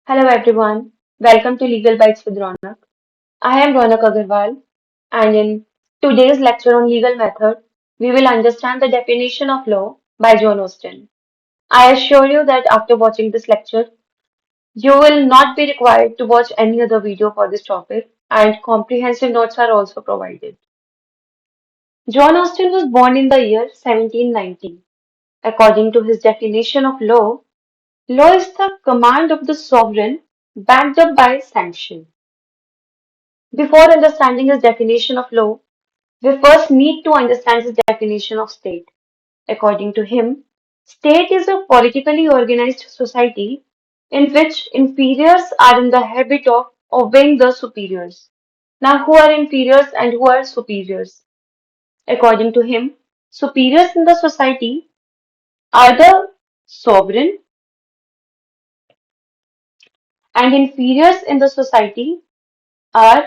Hello everyone, welcome to Legal Bites with Ronak. I am Ronak Agarwal, and in today's lecture on legal method, we will understand the definition of law by John Austin. I assure you that after watching this lecture, you will not be required to watch any other video for this topic, and comprehensive notes are also provided. John Austin was born in the year 1790. According to his definition of law, law is the command of the sovereign backed up by sanction. Before understanding his definition of law, we first need to understand his definition of state. According to him, state is a politically organized society in which inferiors are in the habit of obeying the superiors. Now, who are inferiors and who are superiors? According to him, superiors in the society are the sovereign and inferiors in the society are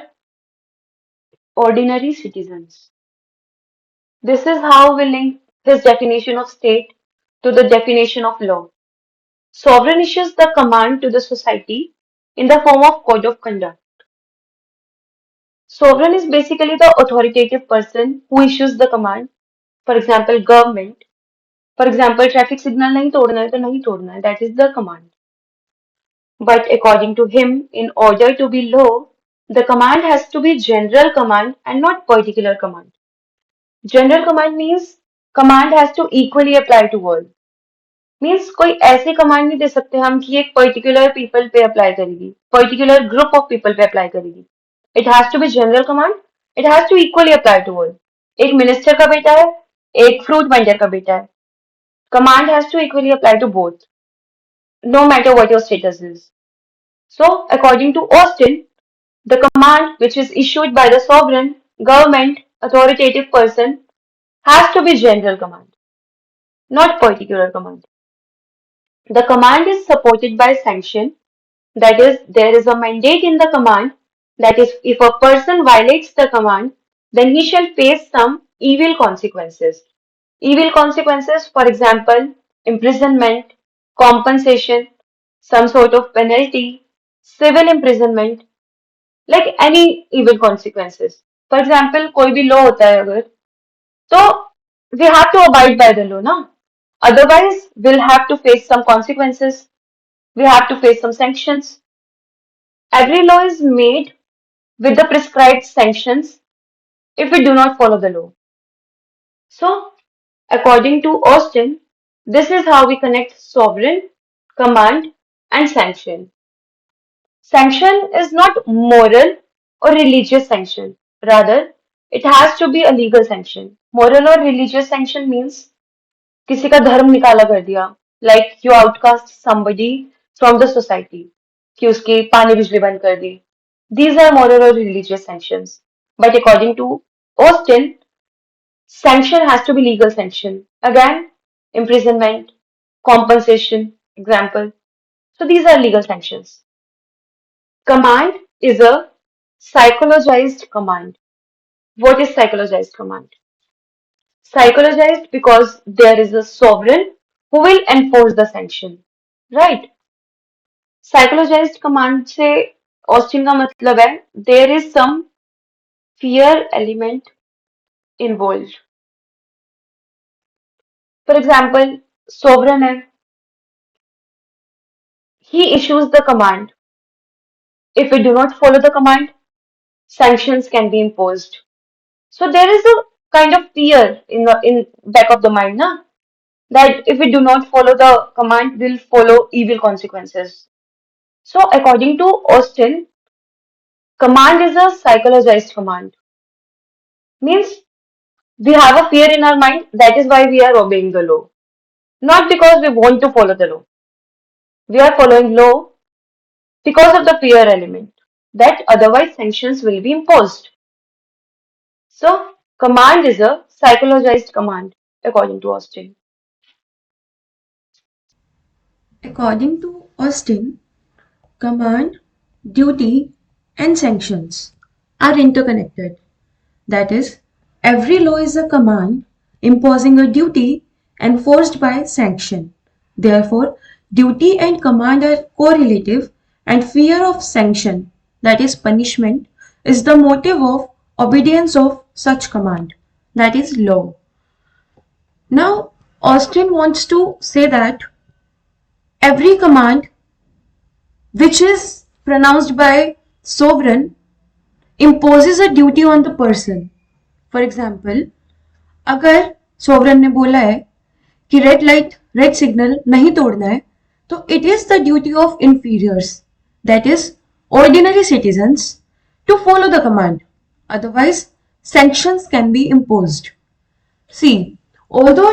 ordinary citizens. This is how we link his definition of state to the definition of law. Sovereign issues the command to the society in the form of code of conduct. Sovereign is basically the authoritative person who issues the command. For example, government. For example, traffic signal नहीं तोड़ना है तो नहीं तोड़ना है. That is the command. But according to him, in order to be law, the command has to be general command and not particular command. General command means command has to equally apply to all. Means कोई ऐसे command नहीं दे सकते हम कि एक particular people पे apply करेगी, पर्टिकुलर ग्रुप ऑफ पीपल पे अप्लाई करेगी. It has to be general command. It has to equally apply to all. एक मिनिस्टर का बेटा है, एक फ्रूट वेंडर का बेटा है. Command has to equally apply to both, no matter what your status is. So, according to Austin, the command which is issued by the sovereign, government, authoritative person has to be general command, not particular command. The command is supported by sanction. That is, there is a mandate in the command that is, if a person violates the command, then he shall face some evil consequences. Evil consequences, for example, imprisonment, compensation, some sort of penalty, civil imprisonment, like any evil consequences. For example, कोई भी law होता है अगर, तो we have to abide by the law, ना? Otherwise, we'll have to face some consequences. We have to face some sanctions. Every law is made with the prescribed sanctions if we do not follow the law. So, according to Austin, this is how we connect sovereign, command, and sanction. Sanction is not moral or religious sanction. Rather, it has to be a legal sanction. Moral or religious sanction means किसी का धर्म निकाला कर दिया, like you outcast somebody from the society, कि उसकी पानी बिजली बंद कर दी. These are moral or religious sanctions. But according to Austin, sanction has to be legal sanction. Again, imprisonment, compensation, example. So these are legal sanctions. Command is a psychologized command. What is psychologized command? Psychologized because there is a sovereign who will enforce the sanction. Right? Psychologized command से Austin का मतलब है there is some fear element involved. For example, sovereign है, he issues the command. If we do not follow the command, sanctions can be imposed. So there is a kind of fear in the in back of the mind, na? That if we do not follow the command, we'll follow evil consequences. So according to Austin, command is a psychologized command. Means we have a fear in our mind, that is why we are obeying the law. Not because we want to follow the law. We are following law because of the fear element, that otherwise sanctions will be imposed. So, command is a psychologized command, according to Austin. According to Austin, command, duty, and sanctions are interconnected. That is, every law is a command imposing a duty enforced by sanction. Therefore, duty and command are correlative and fear of sanction, that is punishment, is the motive of obedience of such command, that is law. Now, Austin wants to say that every command which is pronounced by sovereign imposes a duty on the person. For example, अगर sovereign ने बोला है कि red signal नहीं तोड़ना है, तो it is the duty of inferiors, that is ordinary citizens, to follow the command. Otherwise, sanctions can be imposed. See, although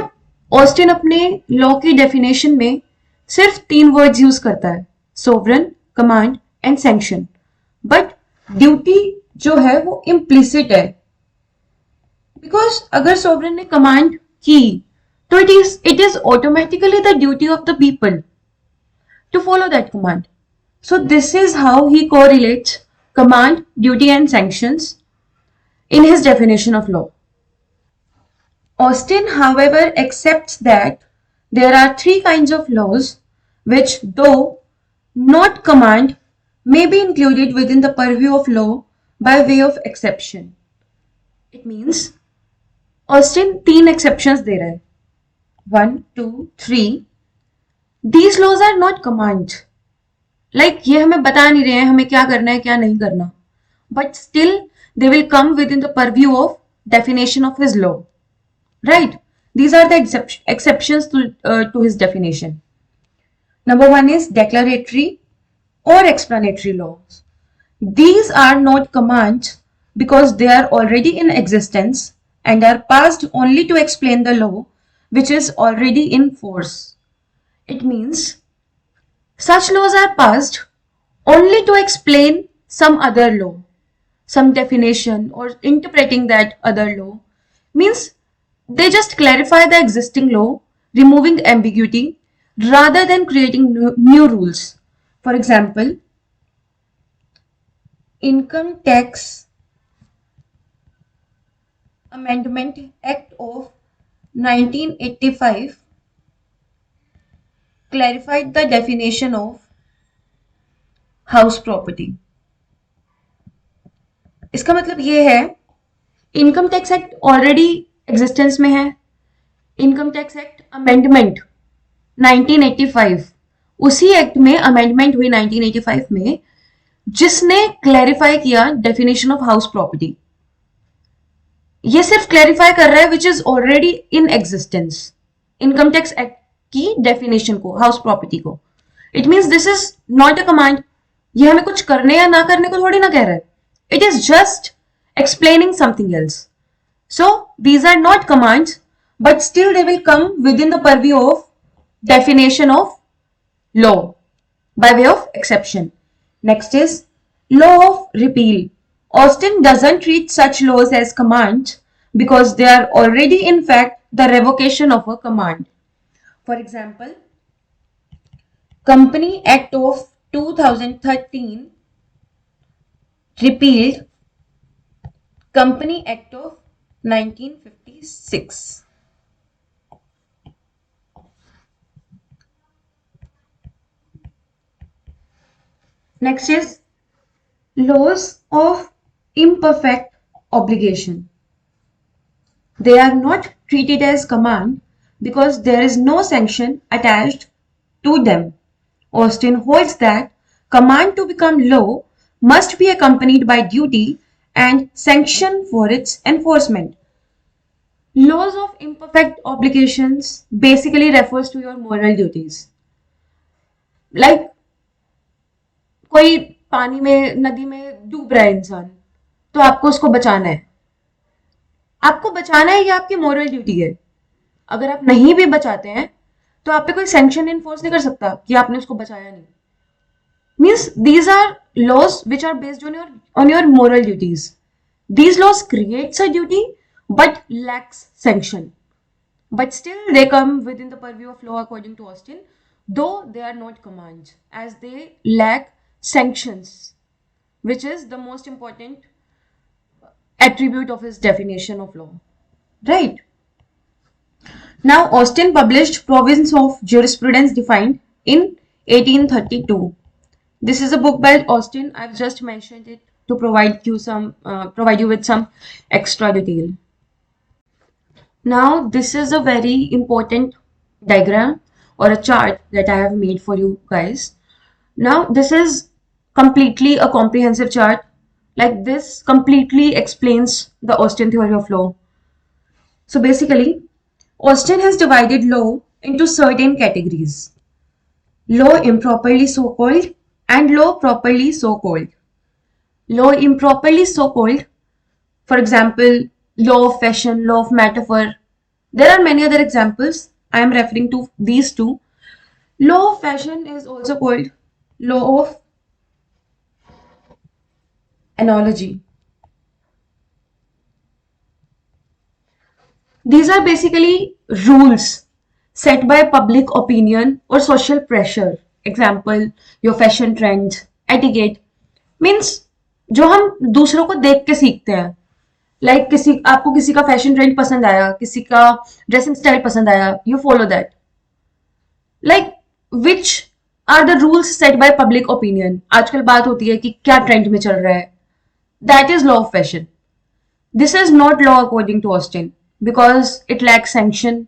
Austin अपने लॉ की डेफिनेशन में सिर्फ 3 वर्ड्स यूज करता है, sovereign, command and sanction, but duty जो है वो implicit है, बिकॉज अगर सोवरन ने कमांड की तो it is automatically the duty of the people to follow that command. So this is how he correlates command, duty and sanctions in his definition of law. Austin, however, accepts that there are 3 kinds of laws which, though not command, may be included within the purview of law by way of exception. It means Austin 3 exceptions दे रहा है. 1, 2, 3. These laws are not commands. Like ये हमें बता नहीं रहे हैं हमें क्या करना है क्या नहीं करना, but still they will come within the purview of definition of his law. Right? These are the exceptions to his definition. Number 1 is declaratory or explanatory laws. These are not commands because they are already in existence and are passed only to explain the law which is already in force. It means such laws are passed only to explain some other law, some definition or interpreting that other law. Means they just clarify the existing law, removing ambiguity rather than creating new rules. For example, Income Tax Amendment Act of 1985 clarified the definition of house property. इसका मतलब ये है income tax act already existence में है. Income tax act amendment 1985, उसी act में amendment हुई 1985 में जिसने क्लैरिफाई किया डेफिनेशन ऑफ हाउस प्रॉपर्टी. ये सिर्फ क्लैरिफाई कर रहा है which is already in existence, income tax act की डेफिनेशन को, हाउस प्रॉपर्टी को. It means this is not a command. ये हमें कुछ करने या ना करने को थोड़ी ना कह रहा है. It is just explaining something else. So these are not commands but still they will come with in the purview of definition of law by way of exception. Next is law of repeal. Austin doesn't treat such laws as commands because they are already in fact the revocation of a command. For example, Company Act of 2013 repealed Company Act of 1956. Next is laws of imperfect obligation. They are not treated as command because there is no sanction attached to them. Austin holds that command to become law must be accompanied by duty and sanction for its enforcement. Laws of imperfect obligations basically refers to your moral duties. Like कोई पानी में, नदी में डूब रहा है इंसान, तो आपको उसको बचाना है. आपको बचाना है, ये आपकी मोरल ड्यूटी है. अगर आप नहीं भी बचाते हैं तो आप पे कोई सैंक्शन इन्फोर्स नहीं कर सकता कि आपने उसको बचाया नहीं. Means these are laws which are based on your moral duties. These laws creates a duty but lacks sanction, but still they come within the purview of law according to Austin, though they are not commands as they lack sanctions, which is the most important attribute of his definition of law. Right? Now, Austin published Province of Jurisprudence Defined in 1832. This is a book by Austin. I've just mentioned it to provide you with some extra detail. Now, this is a very important diagram or a chart that I have made for you guys. Now, this is completely a comprehensive chart. Like this completely explains the Austin theory of law. So basically, Austin has divided law into certain categories. Law improperly so called and law properly so called. Law improperly so called, for example, law of fashion, law of metaphor. There are many other examples. I am referring to these two. Law of fashion is also called law of analogy. These are basically rules set by public opinion or social pressure. Example, your fashion trends, etiquette means जो हम दूसरों को देख के सीखते हैं. Like किसी आपको किसी का फैशन ट्रेंड पसंद आया, किसी का ड्रेसिंग स्टाइल पसंद आया, you follow that. Like which are the rules set by public opinion. आजकल बात होती है कि क्या ट्रेंड में चल रहा है. That is law of fashion. This is not law according to Austin because it lack sanction,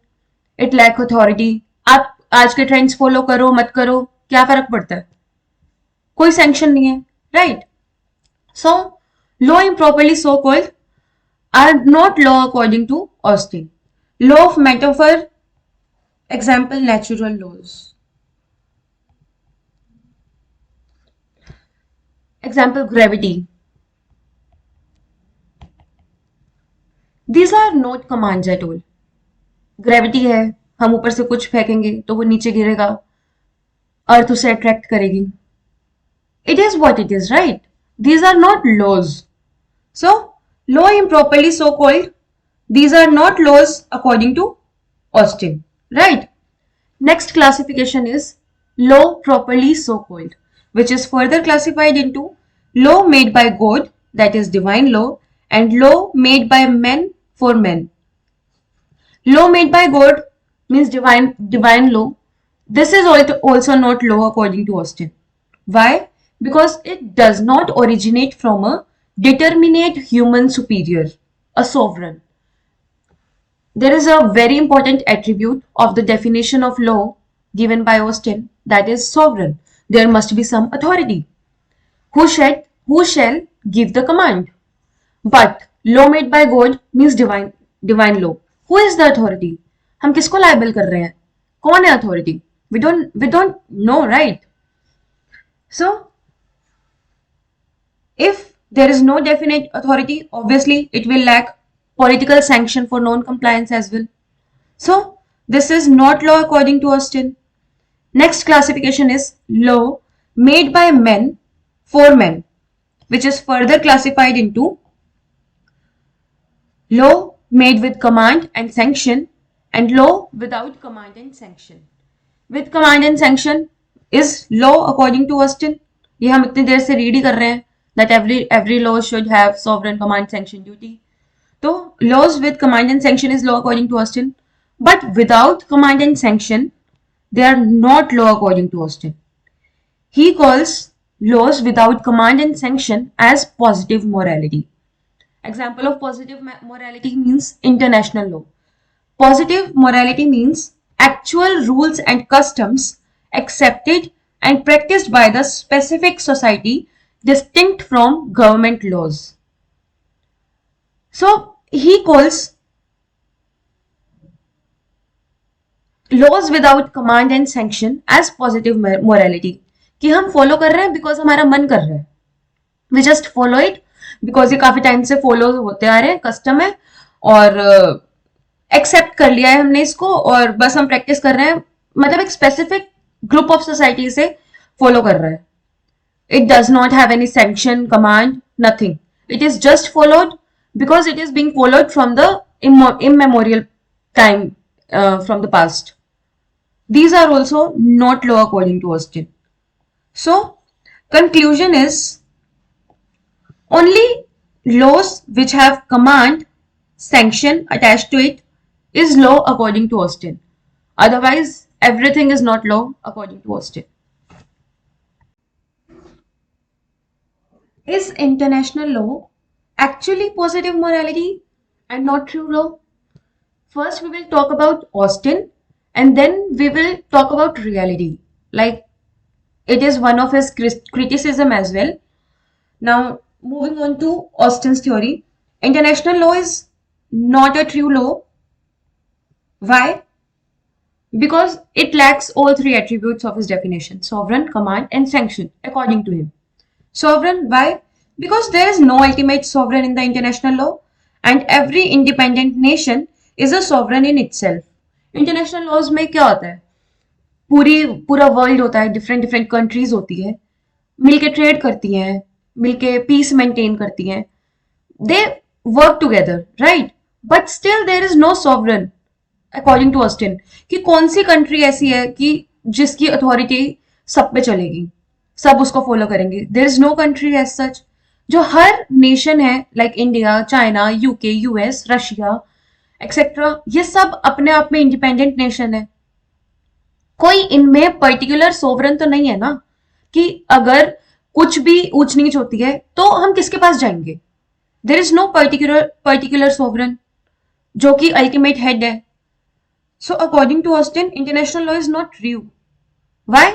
it lack authority. आप आज के ट्रेंड्स फॉलो करो मत करो, क्या फर्क पड़ता है? कोई सैंक्शन नहीं है, right? So law improperly so called are not law according to Austin. Law of metaphor, example, natural laws. Example, gravity. These are not commands at all. Gravity है, हम ऊपर से कुछ फेंकेंगे तो वो नीचे गिरेगा, अर्थ उसे अट्रैक्ट करेगी. It is what it is, right? These are not laws. So, law improperly so called, these are not laws according to Austin, right? Next classification is law properly so called, which is further classified into law made by God, that is divine law, and law made by men for men. Law made by God means divine law. This is also not law according to Austin. Why? Because it does not originate from a determinate human superior, a sovereign. There is a very important attribute of the definition of law given by Austin, that is sovereign. There must be some authority. Who shall give the command? But law made by God means divine law. Who is the authority? हम किसको liable कर रहे हैं? कौन है authority? We don't know, right? So, if there is no definite authority, obviously it will lack political sanction for non-compliance as well. So, this is not law according to Austin. Next classification is law made by men for men, which is further classified into law made with command and sanction and law without command and sanction. With command and sanction is law according to Austin. ये हम इतनी देर से read ही कर रहे हैं that every law should have sovereign command sanction duty. So laws with command and sanction is law according to Austin, but without command and sanction they are not law according to Austin. He calls laws without command and sanction as positive morality. Example of positive morality means international law. Positive morality means actual rules and customs accepted and practiced by the specific society distinct from government laws. So he calls laws without command and sanction as positive morality, कि हम follow कर रहे हैं because हमारा मन कर रहा है. We just follow it because ये काफी टाइम से फॉलो होते आ रहे हैं, कस्टम है, और एक्सेप्ट कर लिया है हमने इसको, और बस हम प्रैक्टिस कर रहे हैं. मतलब एक स्पेसिफिक ग्रुप ऑफ सोसाइटी से फॉलो कर रहा है. It does not have any sanction, command, nothing. It is just followed because it is being followed from the immemorial time from the past. These are also not law according to Austin. So, conclusion is only laws which have command, sanction attached to it is law according to Austin. Otherwise, everything is not law according to Austin. Is international law actually positive morality and not true law? First, we will talk about Austin and then we will talk about reality. Like, it is one of his criticism as well. Now, moving on to Austin's theory, international law is not a true law. Why? Because it lacks all three attributes of his definition: sovereign, command, and sanction, according to him. Sovereign, why? Because there is no ultimate sovereign in the international law, and every independent nation is a sovereign in itself. International laws में क्या होता है? पूरा world होता है, different different countries होती है, मिलके ट्रेड करती हैं, मिलके पीस मेंटेन करती हैं, they work together, right? But still there is no sovereign according to Austin, कि कौन सी कंट्री ऐसी है कि जिसकी अथॉरिटी सब पे चलेगी, सब उसको फॉलो करेंगे. There is no country as such. जो हर नेशन है, like India, China, UK, US, Russia etcetera, ये सब अपने आप में इंडिपेंडेंट नेशन है. कोई इनमें पर्टिकुलर सोवरन तो नहीं है ना, कि अगर कुछ भी ऊंच नीच होती है तो हम किसके पास जाएंगे. There is no particular sovereign जो कि अल्टीमेट हेड है. So according to Austin, international law is not true. Why?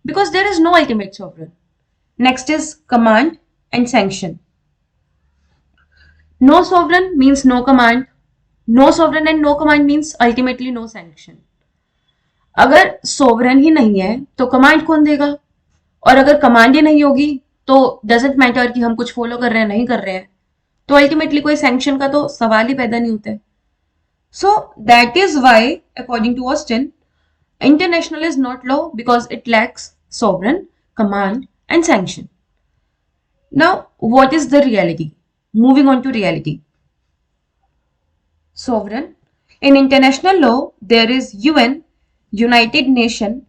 Because there is no ultimate sovereign. Next is command and sanction. No sovereign means no command. No sovereign and no command means ultimately no sanction. अगर sovereign ही नहीं है तो command कौन देगा? और अगर command ही नहीं होगी तो doesn't matter कि हम कुछ follow कर रहे हैं नहीं कर रहे हैं, तो ultimately कोई sanction का तो सवाल ही पैदा नहीं होता है. So that is why, according to Austin, international is not law because it lacks sovereign, command, and sanction. Now, what is the reality? Moving on to reality. Sovereign. In international law, there is UN, United Nations,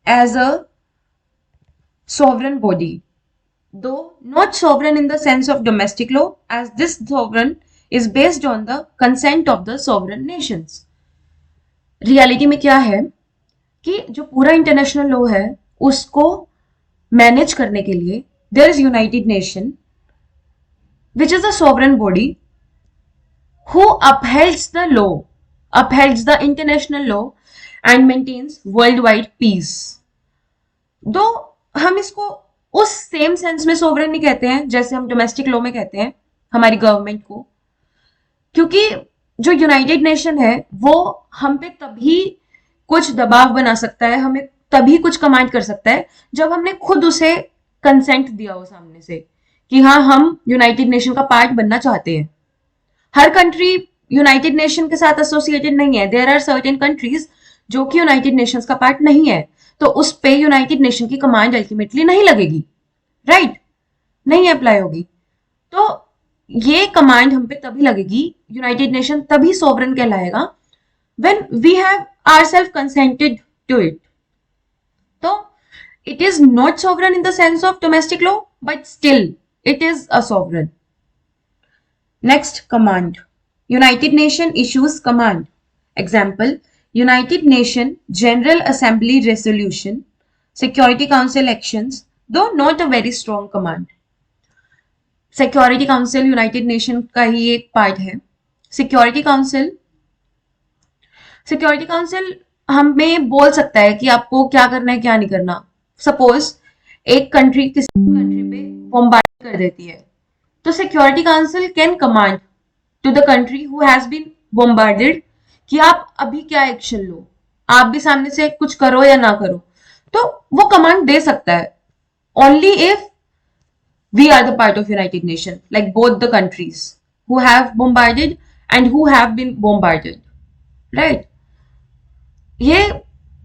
as a sovereign body. Though not sovereign in the sense of domestic law, as this sovereign is based on the consent of the sovereign nations. Reality में क्या है कि जो पूरा international law है उसको manage करने के लिए there is United Nation which is a sovereign body who upholds the law, upholds the international law and maintains world wide peace. Though हम इसको उस सेम सेंस में सोवरेन नहीं कहते हैं जैसे हम डोमेस्टिक लॉ में कहते हैं हमारी गवर्नमेंट को, क्योंकि जो यूनाइटेड नेशन है वो हम पे तभी कुछ दबाव बना सकता है, हमें तभी कुछ कमांड कर सकता है जब हमने खुद उसे कंसेंट दिया हो सामने से कि हाँ हम यूनाइटेड नेशन का पार्ट बनना चाहते हैं. हर कंट्री यूनाइटेड नेशन के साथ एसोसिएटेड नहीं है. देयर आर सर्टेन कंट्रीज जो कि यूनाइटेड नेशंस का पार्ट नहीं है, तो उस पे यूनाइटेड नेशन की कमांड अल्टीमेटली नहीं लगेगी, राइट? नहीं अप्लाई होगी. तो ये कमांड हम पे तभी लगेगी, यूनाइटेड नेशन तभी सोवरेन कहलाएगा when we have ourselves consented to it. तो it is not sovereign in the sense of domestic law but still it is a sovereign. Next, command. United Nation issues command. Example, United Nation General Assembly resolution, Security Council actions, though not a very strong command. Security Council United Nation का ही एक part है. Security council हमें बोल सकता है कि आपको क्या करना है क्या नहीं करना. सपोज एक कंट्री किसी कंट्री पे बॉम्बार्ड कर देती है, तो security council can command to the country who has been bombarded कि आप अभी क्या एक्शन लो, आप भी सामने से कुछ करो या ना करो. तो वो कमांड दे सकता है only if we are the part of United Nations, like both the countries who have bombarded and who have been bombarded, right? ये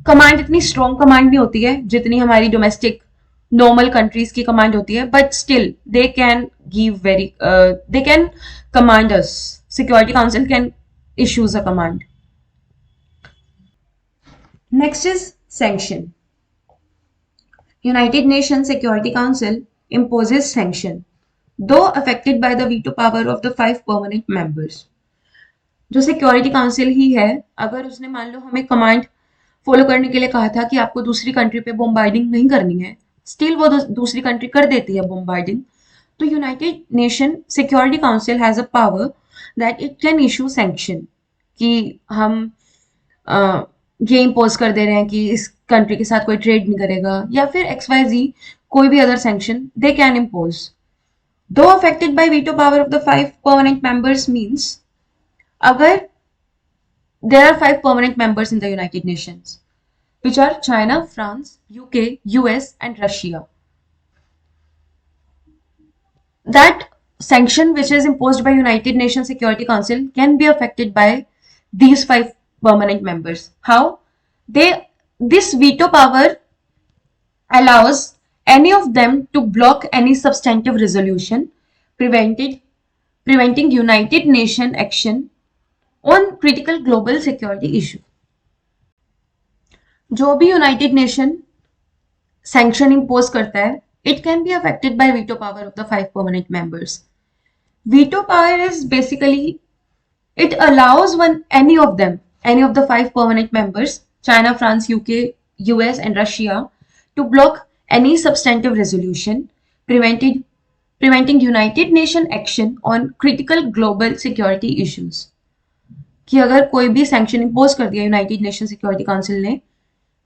कमांड इतनी स्ट्रॉन्ग कमांड नहीं होती है जितनी हमारी डोमेस्टिक नॉर्मल कंट्रीज की कमांड होती है, but still they can give they can command us. Security council can issues a command. Next is sanction. United nation security council imposes sanction, though affected by the veto power of the 5 permanent members. जो security council ही है, अगर उसने मान लो हमें command follow करने के लिए कहा था कि आपको दूसरी कंट्री पे बॉम्बार्डिंग नहीं करनी है, स्टिल वो दूसरी कंट्री कर देती है बोम्बार्डिंग, तो United nation security council has a power that it can issue sanction, कि हम ये इम्पोज कर दे रहे हैं कि इस कंट्री के साथ कोई ट्रेड नहीं करेगा, या फिर XYZ कोई भी other sanction they can impose. Though affected by veto power of the 5 permanent members means, अगर there are 5 permanent members in the United Nations, which are China, France, UK, US, and Russia. That sanction which is imposed by United Nations Security Council can be affected by these 5 permanent members. How? This veto power allows any of them to block any substantive resolution preventing United Nations action on critical global security issue. जो भी United nation sanction impose करता है, it can be affected by veto power of the 5 permanent members. Veto power is basically, it allows any of the 5 permanent members, China, France, UK, US, and Russia, to block any substantive resolution preventing United Nations action on critical global security issues. कि अगर कोई भी sanction impose कर दिया United nation security council ने,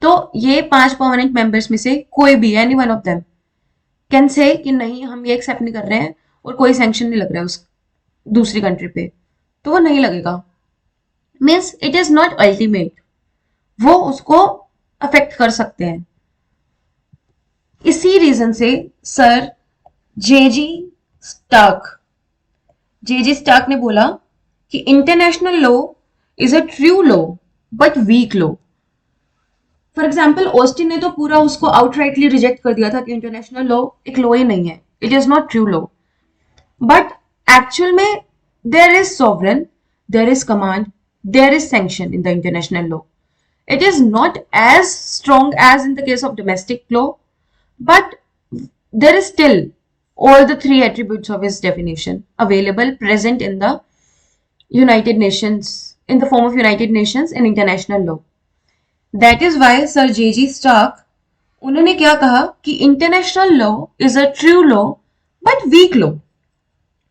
तो ये 5 permanent members में से कोई भी, any one of them can say कि नहीं, हम ये एक्सेप्ट नहीं कर रहे हैं और कोई सैंक्शन नहीं लग रहा है उस दूसरी कंट्री पे, तो वो नहीं लगेगा. Means it is not ultimate, वो उसको अफेक्ट कर सकते हैं. इसी रीजन से सर जेजी स्टार्क ने बोला कि international law is a true law but weak law. For example Austin ने तो पूरा उसको आउटराइटली रिजेक्ट कर दिया था कि इंटरनेशनल लॉ एक लॉ ही नहीं है, it is not true law. But actual में there is sovereign, there is command, there is sanction in the international law. It is not as strong as in the case of domestic law, but there is still all the 3 attributes of its definition available present in the United Nations, in the form of United Nations and international law. That is why Sir J.G. Stark, उन्होंने क्या कहा कि international law is a true law but weak law.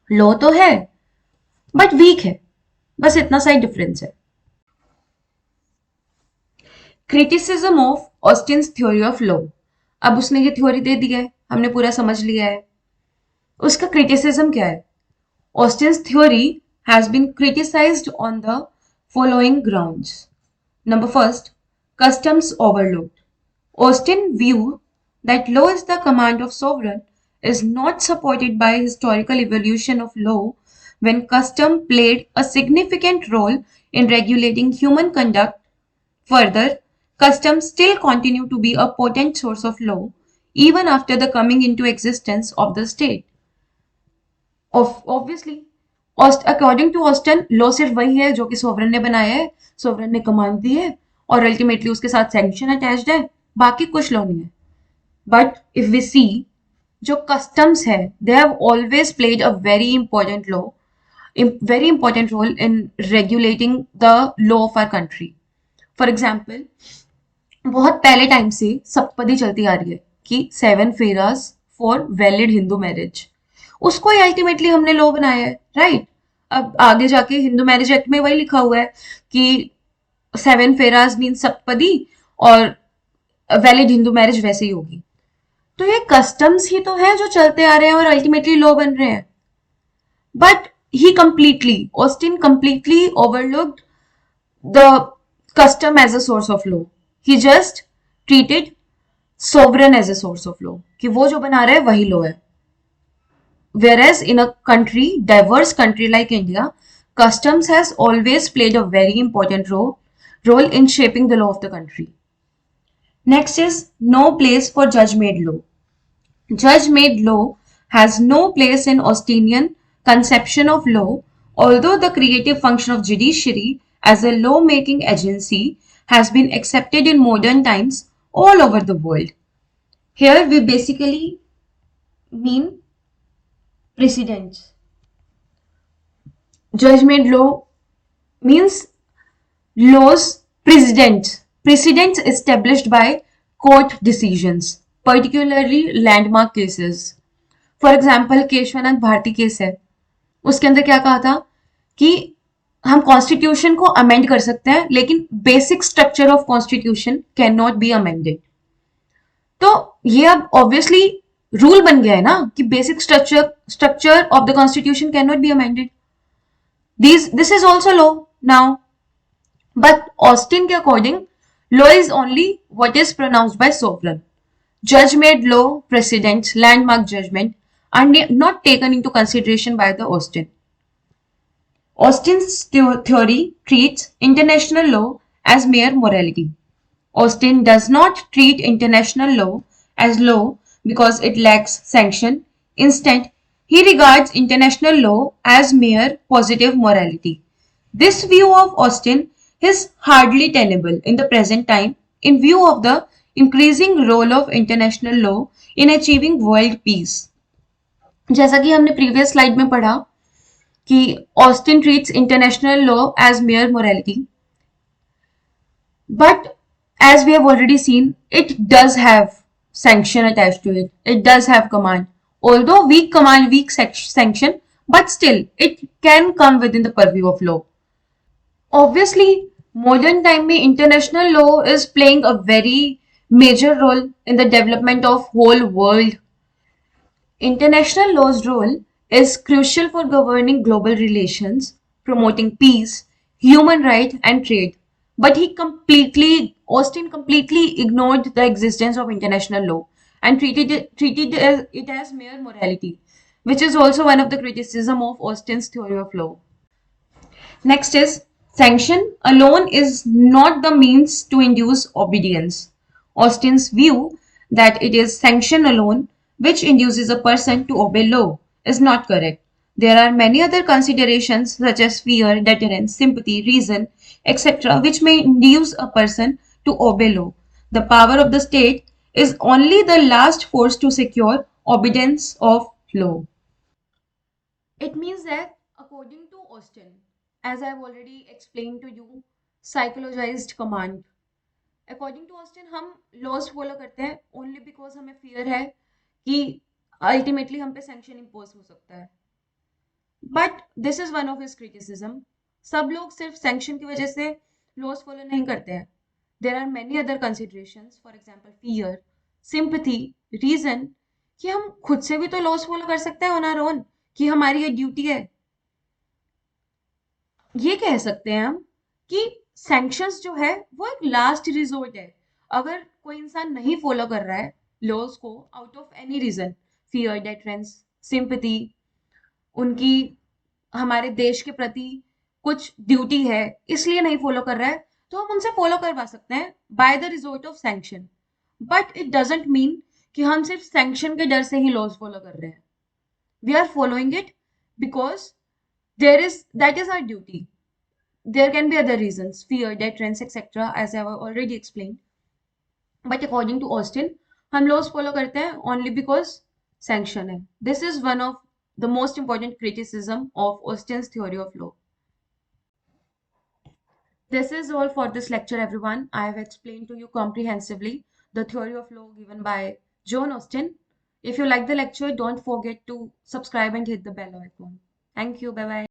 law तो है but weak है, बस इतना सा ही डिफरेंस है. Criticism of Austen's theory of law. अब उसने ये थ्योरी दे दी है, हमने पूरा समझ लिया है. उसका क्रिटिसिज्म क्या है? Austin's theory has been criticised on the following grounds. Number first, customs overload. Austin view that law is the command of sovereign is not supported by historical evolution of law when custom played a significant role in regulating human conduct. Further, customs still continue to be a potent source of law even after the coming into existence of the state. Obviously, according to Austin, law सिर्फ वही है जो कि sovereign ने बनाया है, sovereign ने command दी है और अल्टीमेटली उसके साथ सैंक्शन अटैच्ड है, बाकी कुछ लॉ नहीं है. बट इफ वी सी, जो कस्टम्स है, they have always played a very important role in regulating the law of our country. For example, बहुत पहले टाइम से सप्तपदी चलती आ रही है कि 7 फेरास फॉर वैलिड हिंदू मैरिज. उसको ही अल्टीमेटली हमने लॉ बनाया है, राइट? अब आगे जाके हिंदू मैरिज एक्ट में वही लिखा हुआ है कि 7 फेरास मीन सप्तपदी और वैलिड हिंदू मैरिज वैसे ही होगी. तो ये कस्टम्स ही तो है जो चलते आ रहे हैं और अल्टीमेटली लॉ बन रहे हैं. But Austin completely overlooked the custom as a source of law. He just treated sovereign as a source of law, कि वो जो बना रहा है वही law है. Whereas in a diverse country like India, customs has always played a very important role in shaping the law of the country. Next is no place for judge-made law. Judge-made law has no place in Austinian conception of law, although the creative function of judiciary as a law-making agency has been accepted in modern times all over the world. Here we basically mean precedents. Judge-made law means laws, precedents established by court decisions particularly landmark cases. For example, Kesavananda Bharati case है, उसके अंदर क्या कहा था कि हम constitution को amend कर सकते हैं लेकिन basic structure of constitution can not be amended. तो ये अब ऑब्वियसली रूल बन गया है ना कि basic structure of the constitution can not be amended. This is also law now. But Austin के according, law is only what is pronounced by sovereign. Judge-made law, precedents, landmark judgment are not taken into consideration by the Austin. Austin's theory treats international law as mere morality. Austin does not treat international law as law because it lacks sanction. Instead, he regards international law as mere positive morality. This view of Austin is hardly tenable in the present time in view of the increasing role of international law in achieving world peace. जैसा कि हमने previous slide में पढ़ा कि Austin treats international law as mere morality, but as we have already seen, it does have sanction attached to it. It does have command. Although weak command, weak sanction, but still it can come within the purview of law. Obviously, modern time में international law is playing a very major role in the development of whole world. International law's role is crucial for governing global relations, promoting peace, human rights and trade. But Austin completely ignored the existence of international law and treated it as mere morality, which is also one of the criticism of Austin's theory of law. Next is, sanction alone is not the means to induce obedience. Austin's view that it is sanction alone which induces a person to obey law is not correct. There are many other considerations such as fear, deterrence, sympathy, reason, etc., which may induce a person to obey law. The power of the state is only the last force to secure obedience of law. It means that according to Austin, as I have already explained to you, psychologized command. According to Austin, हम laws follow करते हैं only because हमें fear है कि ultimately हम पे sanction impose हो सकता है. But this is one of his criticism. सब लोग सिर्फ sanction की वजह से laws follow नहीं करते हैं. There are many other considerations, for example, fear, sympathy, reason, कि हम खुद से भी तो laws follow कर सकते हैं on our own, कि हमारी ये duty है. ये कह सकते हैं हम कि सैंक्शंस जो है वो एक लास्ट रिजोर्ट है. अगर कोई इंसान नहीं फॉलो कर रहा है लॉज को out of any reason, fear, deterrence, sympathy, उनकी हमारे देश के प्रति कुछ ड्यूटी है इसलिए नहीं फॉलो कर रहा है, तो हम उनसे फॉलो करवा सकते हैं by the resort of sanction. But it doesn't mean कि हम सिर्फ सैंक्शन के डर से ही लॉज फॉलो कर रहे हैं. We are following it because that is our duty. There can be other reasons, fear, deterrence, etc., as I have already explained. But according to Austin, हम laws follow करते हैं only because sanction है. This is one of the most important criticism of Austin's theory of law. This is all for this lecture, everyone. I have explained to you comprehensively the theory of law given by John Austin. If you like the lecture, don't forget to subscribe and hit the bell icon. Thank you. Bye bye.